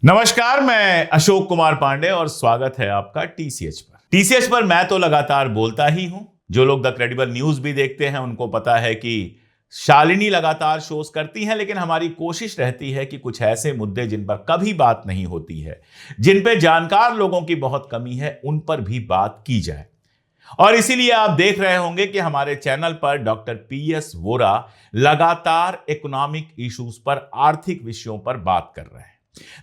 नमस्कार, मैं अशोक कुमार पांडे और स्वागत है आपका टीसीएच पर। टीसीएच पर मैं तो लगातार बोलता ही हूं। जो लोग द क्रेडिबल न्यूज भी देखते हैं उनको पता है कि शालिनी लगातार शोज करती हैं, लेकिन हमारी कोशिश रहती है कि कुछ ऐसे मुद्दे जिन पर कभी बात नहीं होती है, जिन पे जानकार लोगों की बहुत कमी है, उन पर भी बात की जाए। और इसीलिए आप देख रहे होंगे कि हमारे चैनल पर डॉक्टर पीएस वोरा लगातार इकोनॉमिक इश्यूज पर, आर्थिक विषयों पर बात कर रहे हैं।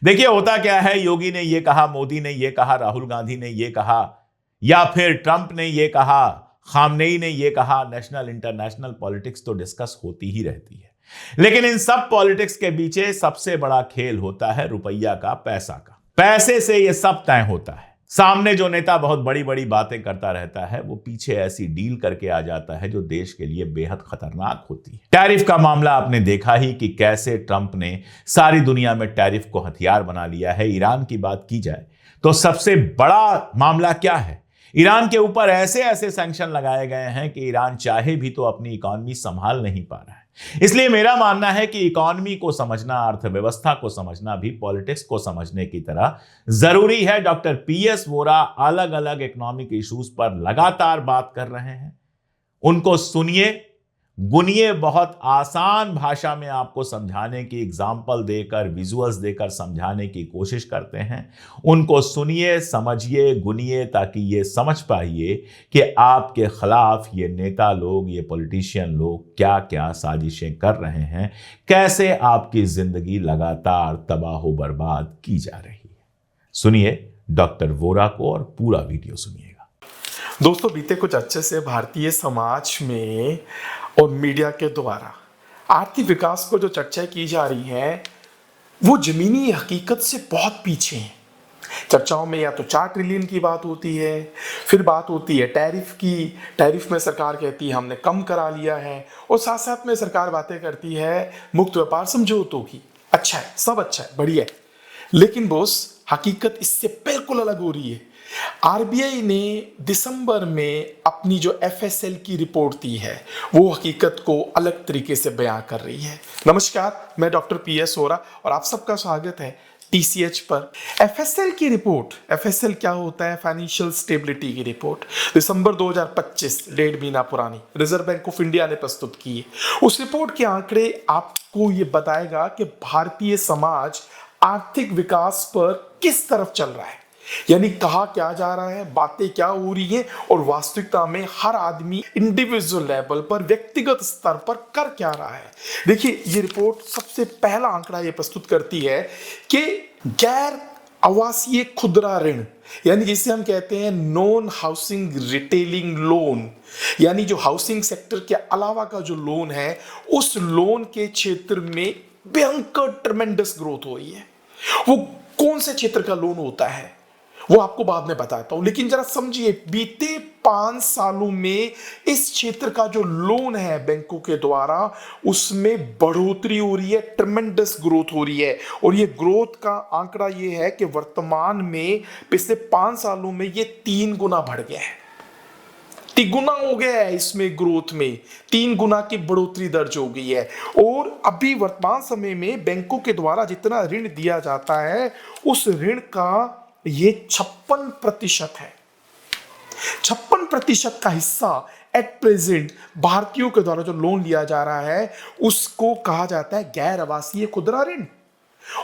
देखिए, होता क्या है, योगी ने यह कहा, मोदी ने यह कहा, राहुल गांधी ने यह कहा, या फिर ट्रंप ने यह कहा, खामनेई ने यह कहा, नेशनल इंटरनेशनल पॉलिटिक्स तो डिस्कस होती ही रहती है। लेकिन इन सब पॉलिटिक्स के पीछे सबसे बड़ा खेल होता है रुपया का, पैसा का। पैसे से यह सब तय होता है। सामने जो नेता बहुत बड़ी बड़ी बातें करता रहता है, वो पीछे ऐसी डील करके आ जाता है जो देश के लिए बेहद खतरनाक होती है। टैरिफ का मामला आपने देखा ही कि कैसे ट्रंप ने सारी दुनिया में टैरिफ को हथियार बना लिया है। ईरान की बात की जाए तो सबसे बड़ा मामला क्या है? ईरान के ऊपर ऐसे ऐसे सैंक्शन लगाए गए हैं कि ईरान चाहे भी तो अपनी इकोनॉमी संभाल नहीं पा रहा है। इसलिए मेरा मानना है कि इकोनॉमी को समझना, अर्थव्यवस्था को समझना भी पॉलिटिक्स को समझने की तरह जरूरी है। डॉक्टर पीएस वोरा अलग अलग इकोनॉमिक इश्यूज पर लगातार बात कर रहे हैं। उनको सुनिए, गुनिए, बहुत आसान भाषा में आपको समझाने की, एग्जाम्पल देकर, विजुअल्स देकर समझाने की कोशिश करते हैं। उनको सुनिए, समझिए, गुनिए, ताकि ये समझ पाइए कि आपके खिलाफ ये नेता लोग, ये पॉलिटिशियन लोग क्या क्या साजिशें कर रहे हैं, कैसे आपकी जिंदगी लगातार तबाह बर्बाद की जा रही है। सुनिए डॉक्टर वोरा को और पूरा वीडियो सुनिएगा। दोस्तों, बीते कुछ अच्छे से भारतीय समाज में और मीडिया के द्वारा आर्थिक विकास को जो चर्चा की जा रही है, वो जमीनी हकीकत से बहुत पीछे है। चर्चाओं में या तो 4 ट्रिलियन की बात होती है, फिर बात होती है टैरिफ की। टैरिफ में सरकार कहती है हमने कम करा लिया है, और साथ साथ में सरकार बातें करती है मुक्त व्यापार समझौतों की। अच्छा है, सब अच्छा है, बढ़िया है, लेकिन बॉस हकीकत इससे बिल्कुल अलग हो रही है। आरबीआई ने दिसंबर में अपनी जो एफएसएल की रिपोर्ट दी है, वो हकीकत को अलग तरीके से बयां कर रही है। नमस्कार, मैं डॉक्टर पीएस वोरा और आप सबका स्वागत है टीसीएच पर। एफएसएल की रिपोर्ट, एफएसएल क्या होता है? फाइनेंशियल स्टेबिलिटी की रिपोर्ट दिसंबर 2025, 1.5 महीना पुरानी, रिजर्व बैंक ऑफ इंडिया ने प्रस्तुत की है। उस रिपोर्ट के आंकड़े आपको ये बताएगा कि भारतीय समाज आर्थिक विकास पर किस तरफ चल रहा है, यानी कहा क्या जा रहा है, बातें क्या हो रही हैं, और वास्तविकता में हर आदमी इंडिविजुअल लेवल पर, व्यक्तिगत स्तर पर कर क्या रहा है। देखिए, ये रिपोर्ट सबसे पहला आंकड़ा ये प्रस्तुत करती है कि गैर आवासीय खुदरा ऋण, यानी जिसे हम कहते हैं नॉन हाउसिंग रिटेलिंग लोन, यानी जो हाउसिंग सेक्टर के अलावा का जो लोन है, उस लोन के क्षेत्र में भयंकर ट्रेमेंडस ग्रोथ हो रही है। वो कौन से क्षेत्र का लोन होता है वो आपको बाद में बताता हूं, लेकिन जरा समझिए, बीते 5 सालों में इस क्षेत्र का जो लोन है बैंकों के द्वारा, उसमें बढ़ोतरी हो रही है, ट्रेमेंडस ग्रोथ हो रही है। और ये ग्रोथ का आंकड़ा ये है कि वर्तमान में पिछले 5 सालों में ये 3 गुना बढ़ गया है, 3 गुना हो गया है। इसमें ग्रोथ में 3 गुना की बढ़ोतरी दर्ज हो गई है। और अभी वर्तमान समय में बैंकों के द्वारा जितना ऋण दिया जाता है, उस ऋण का ये 56% है। 56% का हिस्सा एट प्रेजेंट भारतीयों के द्वारा जो लोन लिया जा रहा है, उसको कहा जाता है गैर आवासीय खुदरा ऋण।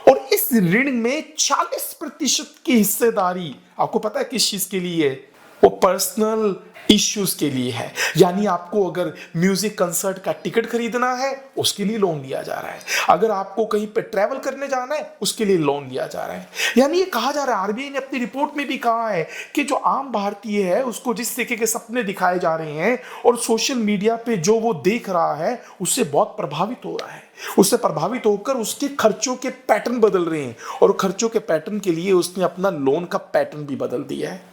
और इस ऋण में 40% की हिस्सेदारी आपको पता है किस चीज के लिए है? वो पर्सनल इश्यूज के लिए है। यानी आपको अगर म्यूजिक कंसर्ट का टिकट खरीदना है, उसके लिए लोन लिया जा रहा है। अगर आपको कहीं पे ट्रैवल करने जाना है, उसके लिए लोन लिया जा रहा है। यानी ये कहा जा रहा है, आरबीआई ने अपनी रिपोर्ट में भी कहा है कि जो आम भारतीय है, उसको जिस तरीके के सपने दिखाए जा रहे हैं और सोशल मीडिया पे जो वो देख रहा है, उससे बहुत प्रभावित हो रहा है। उससे प्रभावित होकर उसके खर्चों के पैटर्न बदल रहे हैं, और खर्चों के पैटर्न के लिए उसने अपना लोन का पैटर्न भी बदल दिया है।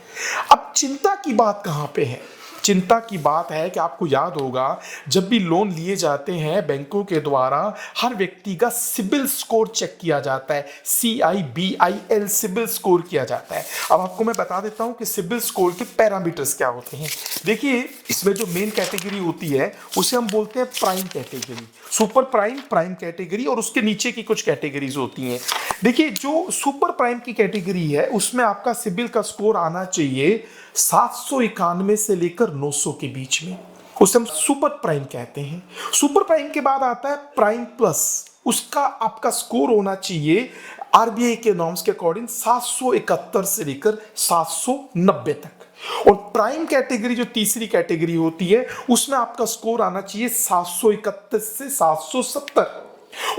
अब चिंता की बात कहां पे है? चिंता की बात है कि आपको याद होगा जब भी लोन लिए जाते हैं बैंकों के द्वारा हर व्यक्ति का सिबिल स्कोर चेक किया जाता है, CIBIL सिबिल स्कोर किया जाता है। अब आपको मैं बता देता हूं कि सिबिल स्कोर के पैरामीटर्स क्या होते हैं। देखिए इसमें जो मेन कैटेगरी होती है उसे हम बोलते हैं prime category, super prime, prime category और उसके नीचे की कुछ कैटेगरीज होती हैं। देखिए जो सुपर प्राइम की कैटेगरी है उसमें आपका सिबिल का स्कोर आना चाहिए 791 से लेकर 900 के बीच में, उसे हम सुपर प्राइम कहते हैं। सुपर प्राइम के बाद आता है प्राइम प्लस, उसका आपका स्कोर होना चाहिए RBI के नॉर्म्स के अकॉर्डिंग 771 से लेकर 790 तक। और प्राइम कैटेगरी जो तीसरी कैटेगरी होती है उसमें आपका स्कोर आना चाहिए 731 से 770।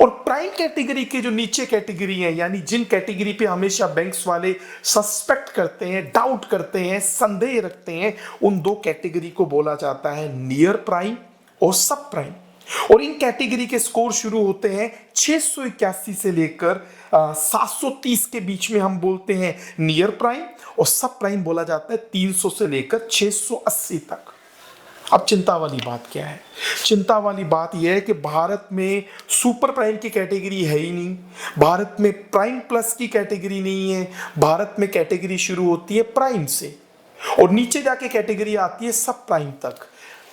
और प्राइम कैटेगरी के जो नीचे कैटेगरी है, यानी जिन कैटेगरी पे हमेशा बैंक्स वाले सस्पेक्ट करते हैं, डाउट करते हैं, संदेह रखते हैं, उन दो कैटेगरी को बोला जाता है नियर प्राइम और सब प्राइम। और इन कैटेगरी के स्कोर शुरू होते हैं 681 से लेकर 730 के बीच में, हम बोलते हैं नियर प्राइम, और सब प्राइम बोला जाता है 300 से लेकर 680 तक। अब चिंता वाली बात क्या है? चिंता वाली बात यह है कि भारत में सुपर प्राइम की कैटेगरी है ही नहीं, भारत में प्राइम प्लस की कैटेगरी नहीं है, भारत में कैटेगरी शुरू होती है प्राइम से और नीचे जाके कैटेगरी आती है सब प्राइम तक।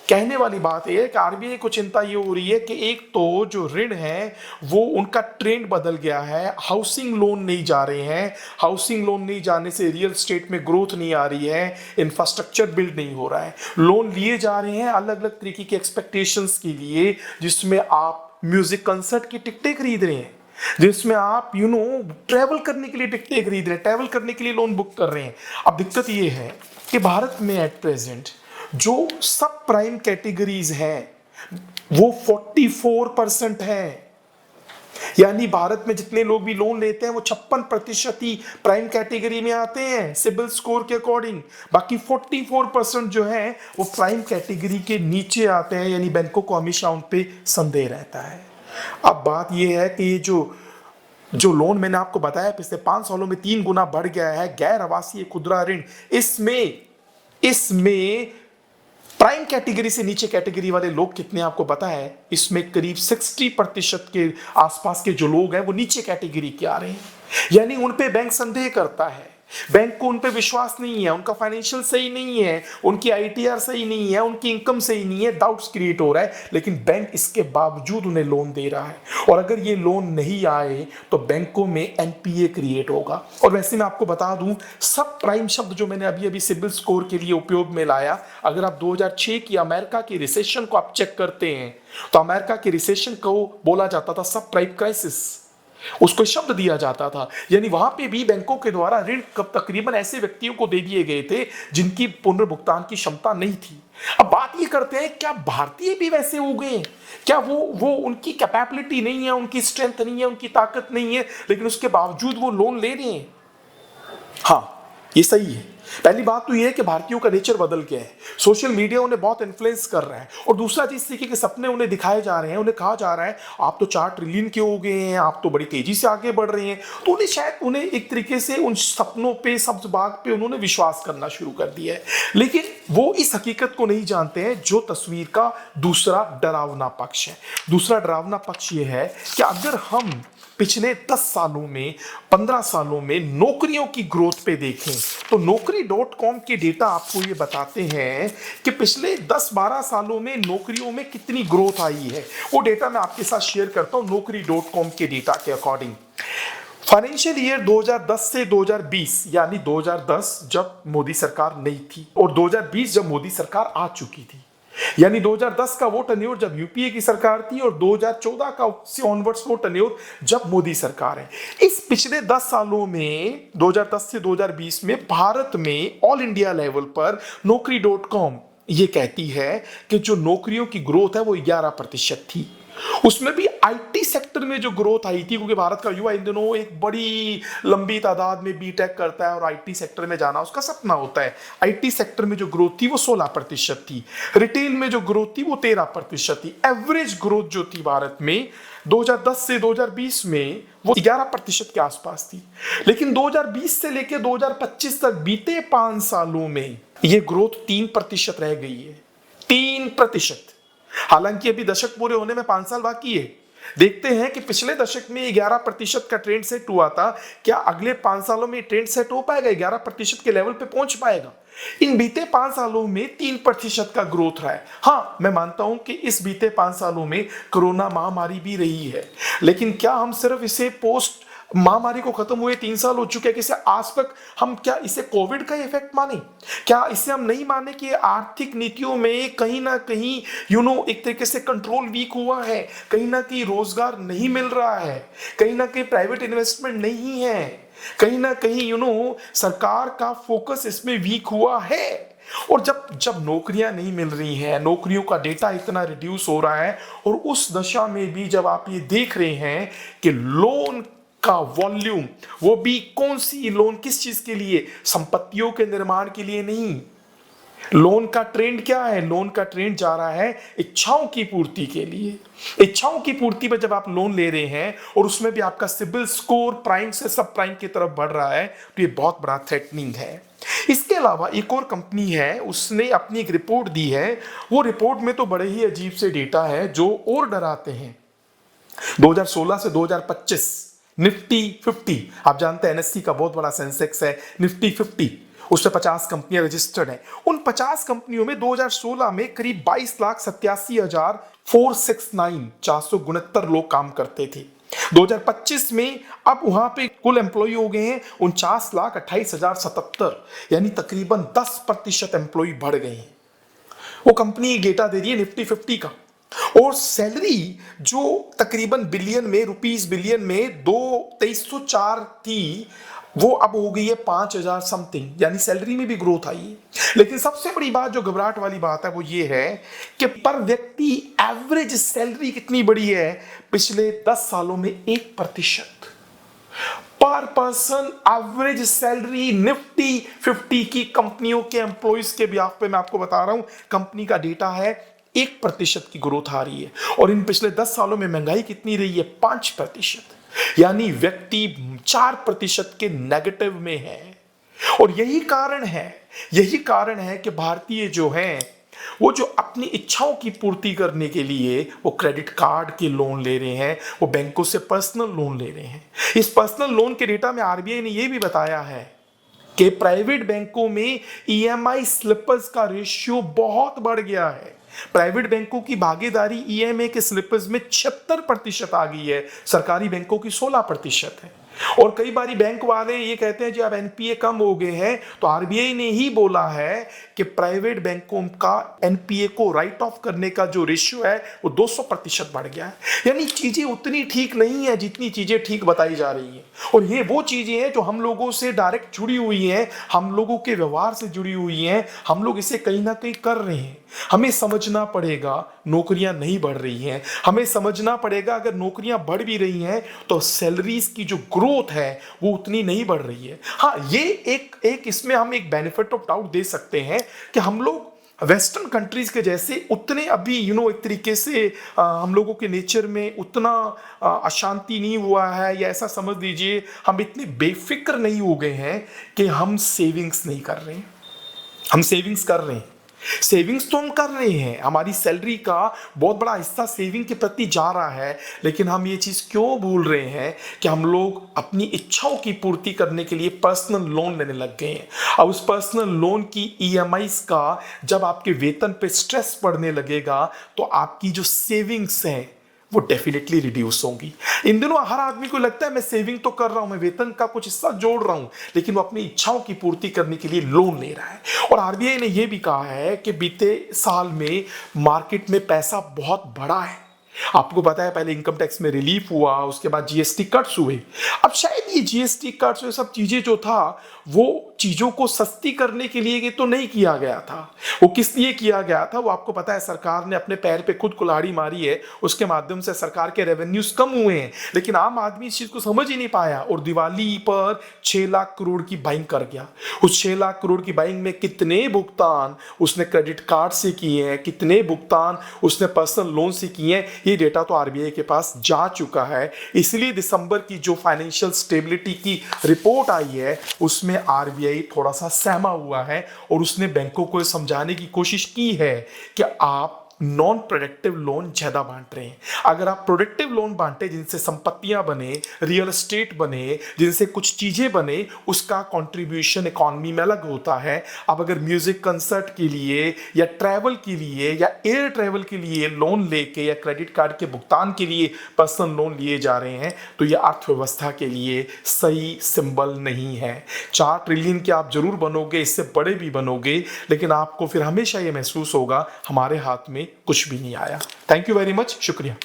कहने वाली बात यह है कि RBI को चिंता ये हो रही है कि एक तो जो ऋण है वो उनका ट्रेंड बदल गया है, हाउसिंग लोन नहीं जा रहे हैं, हाउसिंग लोन नहीं जाने से रियल स्टेट में ग्रोथ नहीं आ रही है, इंफ्रास्ट्रक्चर बिल्ड नहीं हो रहा है। लोन लिए जा रहे हैं अलग अलग तरीके की एक्सपेक्टेशंस के लिए, जिसमें आप म्यूजिक कंसर्ट की टिकटें खरीद रहे हैं, जिसमें आप ट्रैवल करने के लिए टिकटें खरीद रहे हैं, ट्रैवल करने के लिए लोन बुक कर रहे हैं। अब दिक्कत ये है कि भारत में एट प्रेजेंट जो सब प्राइम कैटेगरीज हैं वो 44% है, यानी भारत में जितने लोग भी लोन लेते हैं वो 56% ही प्राइम कैटेगरी में आते हैं सिबिल स्कोर के अकॉर्डिंग, बाकी 44% जो है वो प्राइम कैटेगरी के नीचे आते हैं, यानी बैंकों को हमेशा उन पे संदेह रहता है। अब बात यह है कि ये जो लोन मैंने आपको बताया पिछले 5 सालों में 3 गुना बढ़ गया है, गैर आवासीय खुदरा ऋण, इसमें प्राइम कैटेगरी से नीचे कैटेगरी वाले लोग कितने आपको पता है? इसमें करीब 60% के आसपास के जो लोग हैं वो नीचे कैटेगरी के आ रहे हैं, यानी उन पे बैंक संदेह करता है, बैंक को उन पे विश्वास नहीं है, उनका फाइनेंशियल सही नहीं है, उनकी ITR सही नहीं है, उनकी इनकम सही नहीं है, डाउट्स क्रिएट हो रहा है, लेकिन बैंक इसके बावजूद उन्हें लोन दे रहा है। और अगर ये लोन नहीं आए तो बैंकों में NPA क्रिएट होगा। और वैसे मैं आपको बता दूं, सब प्राइम शब्द जो मैंने अभी सिबिल स्कोर के लिए उपयोग में लाया, अगर आप 2006 की अमेरिका की रिसेशन को आप चेक करते हैं तो अमेरिका की रिसेशन को बोला जाता था सब प्राइम क्राइसिस, उसको शब्द दिया जाता था, यानी वहां पे भी बैंकों के द्वारा ऋण तकरीबन ऐसे व्यक्तियों को दे दिए गए थे जिनकी पुनर्भुगतान की क्षमता नहीं थी। अब बात ये करते हैं क्या भारतीय भी वैसे हो गए? क्या वो उनकी कैपेबिलिटी नहीं है, उनकी स्ट्रेंथ नहीं है, उनकी ताकत नहीं है, लेकिन उसके बावजूद वो लोन ले रहे हैं? हाँ, ये सही है। पहली बात तो ये है कि भारतीयों का नेचर बदल गया है, सोशल मीडिया उन्हें बहुत इन्फ्लुएंस कर रहा है, और दूसरा चीज देखिए कि सपने उन्हें दिखाए जा रहे हैं, उन्हें कहा जा रहा है आप तो 4 ट्रिलियन के हो गए हैं, आप तो बड़ी तेजी से आगे बढ़ रहे हैं, तो उन्हें एक तरीके से उन सपनों पे, सब्ज बाग पे उन्होंने विश्वास करना शुरू कर दिया है। लेकिन वो इस हकीकत को नहीं जानते हैं जो तस्वीर का दूसरा डरावना पक्ष है। दूसरा डरावना पक्ष ये है कि अगर हम पिछले 10 सालों में, 15 सालों में नौकरियों की ग्रोथ पे देखें तो Naukri.com के डेटा आपको ये बताते हैं कि पिछले 10-12 सालों में नौकरियों में कितनी ग्रोथ आई है। वो डेटा मैं आपके साथ शेयर करता हूं Naukri.com के डेटा के अकॉर्डिंग। फाइनेंशियल ईयर 2010 से 2020, यानी 2010 जब मोदी सरकार नहीं थी और 2020 जब मोदी सरकार आ चुकी थी, यानी 2010 का वो टन्योर जब यूपीए की सरकार थी और 2014 का से ऑनवर्ड्स वो टन्योर जब मोदी सरकार है। इस पिछले 10 सालों में 2010 से 2020 में भारत में ऑल इंडिया लेवल पर Naukri.com ये कहती है कि जो नौकरियों की ग्रोथ है वो 11% थी। उसमें भी IT सेक्टर में जो ग्रोथ आई थी, क्योंकि भारत का युवा इन दिनों एक बड़ी लंबी तादाद में B.Tech करता है और IT सेक्टर में जाना उसका सपना होता है। IT सेक्टर में जो ग्रोथ थी वो 16% थी, रिटेल में जो ग्रोथ थी वो 13% थी। एवरेज ग्रोथ जो थी भारत में 2010 से 2020 में वो 11% के आसपास थी, लेकिन 2020 से लेकर 2025 तक बीते 5 सालों में ये ग्रोथ 3% रह गई है। 3%। हालांकि अभी दशक पूरे होने में 5 साल बाकी है। देखते हैं कि पिछले दशक में 11% का ट्रेंड सेट हुआ था, क्या अगले 5 सालों में ट्रेंड सेट हो पाएगा, 11% के लेवल पे पहुंच पाएगा? इन बीते 5 सालों में 3% का ग्रोथ रहा है। हाँ, मैं मानता हूं कि इस बीते 5 सालों में कोरोना महामारी भी रही है, लेकिन क्या हम सिर्फ इसे पोस्ट महामारी को खत्म हुए 3 साल हो चुके हैं कि इसे आज तक हम क्या इसे कोविड का इफेक्ट माने? क्या इसे हम नहीं माने कि आर्थिक नीतियों में कहीं ना कहीं एक तरीके से कंट्रोल वीक हुआ है, कहीं ना कहीं रोजगार नहीं मिल रहा है, कहीं ना कहीं प्राइवेट इन्वेस्टमेंट नहीं है, कहीं ना कहीं सरकार का फोकस इसमें वीक हुआ है। और जब नौकरियां नहीं मिल रही हैं, नौकरियों का डेटा इतना रिड्यूस हो रहा है, और उस दशा में भी जब आप ये देख रहे हैं कि लोन का वॉल्यूम, वो भी कौन सी लोन, किस चीज के लिए? संपत्तियों के निर्माण के लिए नहीं। लोन का ट्रेंड क्या है? लोन का ट्रेंड जा रहा है इच्छाओं की पूर्ति के लिए। इच्छाओं की पूर्ति पर जब आप लोन ले रहे हैं और उसमें भी आपका सिबिल स्कोर प्राइम से सब प्राइम की तरफ बढ़ रहा है, तो ये बहुत बड़ा थ्रेटनिंग है। इसके अलावा एक और कंपनी है, उसने अपनी एक रिपोर्ट दी है। वो रिपोर्ट में तो बड़े ही अजीब से डेटा है जो और डराते हैं। 2016 से 2025 निफ्टी 50, आप जानते हैं एनएससी का बहुत बड़ा सेंसेक्स है, निफ्टी 50, उसमें 50 कंपनियां रजिस्टर्ड हैं। उन 50 कंपनियों में 2016 में करीब 22,87,469 लोग काम करते थे। 2025 में अब वहां पे कुल एम्प्लॉय हो गए हैं 49,28,077, यानी तकरीबन 10% एम्प्लॉय बढ़ गए हैं। वो कंपनी डेटा दे रही है निफ्टी 50 का। और सैलरी जो तकरीबन रुपीस बिलियन में 2304 थी, वो अब हो गई है 5,000 समथिंग, यानी सैलरी में भी ग्रोथ आई है। लेकिन सबसे बड़ी बात जो घबराहट वाली बात है वो ये है कि पर व्यक्ति एवरेज सैलरी कितनी बढ़ी है पिछले 10 सालों में? 1%। पर पर्सन एवरेज सैलरी निफ्टी 50 की कंपनियों के एम्प्लॉइज के ब्याह पे मैं आपको बता रहा हूं, कंपनी का डेटा है 1% की ग्रोथ आ रही है। और इन पिछले 10 सालों में महंगाई कितनी रही है? 5%, यानी व्यक्ति 4% के नेगेटिव में है। और यही कारण है कि भारतीय जो हैं वो जो अपनी इच्छाओं की पूर्ति करने के लिए वो क्रेडिट कार्ड के लोन ले रहे हैं, वो बैंकों से पर्सनल लोन ले रहे हैं। इस पर्सनल लोन के डेटा में आरबीआई ने ये भी बताया है कि प्राइवेट बैंकों में ईएमआई स्लिपर्स का रेशियो बहुत बढ़ गया है। प्राइवेट बैंकों की भागीदारी ईएमआई के स्लिपर्स में 76% आ गई है, सरकारी बैंकों की 16% है। और कई बारी बैंक वाले ये कहते हैं जी अब एनपीए कम हो गए हैं, तो आरबीआई ने ही बोला है कि प्राइवेट बैंकों का एनपीए को राइट ऑफ करने का जो रेशियो है वो 200% बढ़ गया है। यानी चीजें उतनी ठीक नहीं है जितनी चीजें ठीक बताई जा रही हैं। और ये वो चीजें हैं जो हम लोगों से डायरेक्ट जुड़ी हुई हैं, हम लोगों के व्यवहार से जुड़ी हुई हैं, हम लोग इसे कहीं ना कहीं कर रहे हैं। हमें समझना पड़ेगा नौकरियां नहीं बढ़ रही हैं, हमें समझना पड़ेगा अगर नौकरियां बढ़ भी रही हैं तो सैलरीज की जो ग्रोथ है वो उतनी नहीं बढ़ रही है। हाँ, ये एक इसमें हम एक बेनिफिट ऑफ डाउट दे सकते हैं कि हम लोग वेस्टर्न कंट्रीज के जैसे उतने अभी एक तरीके से हम लोगों के नेचर में उतना अशांति नहीं हुआ है, या ऐसा समझ लीजिए हम इतने बेफिक्र नहीं हो गए हैं कि हम सेविंग्स नहीं कर रहे हैं। हम सेविंग्स कर रहे हैं, सेविंग्स तो हम कर रहे हैं, हमारी सैलरी का बहुत बड़ा हिस्सा सेविंग के प्रति जा रहा है, लेकिन हम ये चीज़ क्यों भूल रहे हैं कि हम लोग अपनी इच्छाओं की पूर्ति करने के लिए पर्सनल लोन लेने लग गए हैं। अब उस पर्सनल लोन की ईएमआईज का जब आपके वेतन पे स्ट्रेस पड़ने लगेगा तो आपकी जो सेविंग्स हैं वो डेफिनेटली रिड्यूस होंगी। इन दिनों हर आदमी को लगता है मैं सेविंग तो कर रहा हूं, मैं वेतन का कुछ हिस्सा जोड़ रहा हूं, लेकिन वो अपनी इच्छाओं की पूर्ति करने के लिए लोन ले रहा है। और आरबीआई ने यह भी कहा है कि बीते साल में मार्केट में पैसा बहुत बढ़ा है। आपको पता है पहले इनकम टैक्स में रिलीफ हुआ, उसके बाद जीएसटी कट्स हुए। अब शायद ये जीएसटी कट्स ये सब चीजें जो था वो चीजों को सस्ती करने के लिए तो नहीं किया गया था। वो किस लिए किया गया था वो आपको पता है। सरकार ने अपने पैर पे खुद कुल्हाड़ी मारी है, उसके माध्यम से सरकार के रेवेन्यूज कम हुए हैं, लेकिन आम आदमी इस चीज को समझ ही नहीं पाया और दिवाली पर 6 लाख करोड़ की बाइंग कर गया। उस 6 लाख करोड़ की बाइंग में कितने भुगतान उसने क्रेडिट कार्ड से किए हैं, कितने भुगतान उसने पर्सनल लोन से किए हैं, ये डेटा तो आरबीआई के पास जा चुका है। इसलिए दिसंबर की जो फाइनेंशियल स्टेबिलिटी की रिपोर्ट आई है उसमें आरबीआई थोड़ा सा सहमा हुआ है और उसने बैंकों को समझाने की कोशिश की है कि आप नॉन प्रोडक्टिव लोन ज्यादा बांट रहे हैं। अगर आप प्रोडक्टिव लोन बांटे जिनसे संपत्तियां बने, रियल एस्टेट बने, जिनसे कुछ चीजें बने, उसका कंट्रीब्यूशन इकोनॉमी में अलग होता है। अब अगर म्यूजिक कंसर्ट के लिए या ट्रैवल के लिए या एयर ट्रैवल के लिए लोन लेके या क्रेडिट कार्ड के भुगतान के लिए पर्सनल लोन लिए जा रहे हैं तो ये अर्थव्यवस्था के लिए सही सिंबल नहीं है। 4 ट्रिलियन के आप जरूर बनोगे, इससे बड़े भी बनोगे, लेकिन आपको फिर हमेशा ये महसूस होगा हमारे हाथ में कुछ भी नहीं आया। थैंक यू वेरी मच, शुक्रिया।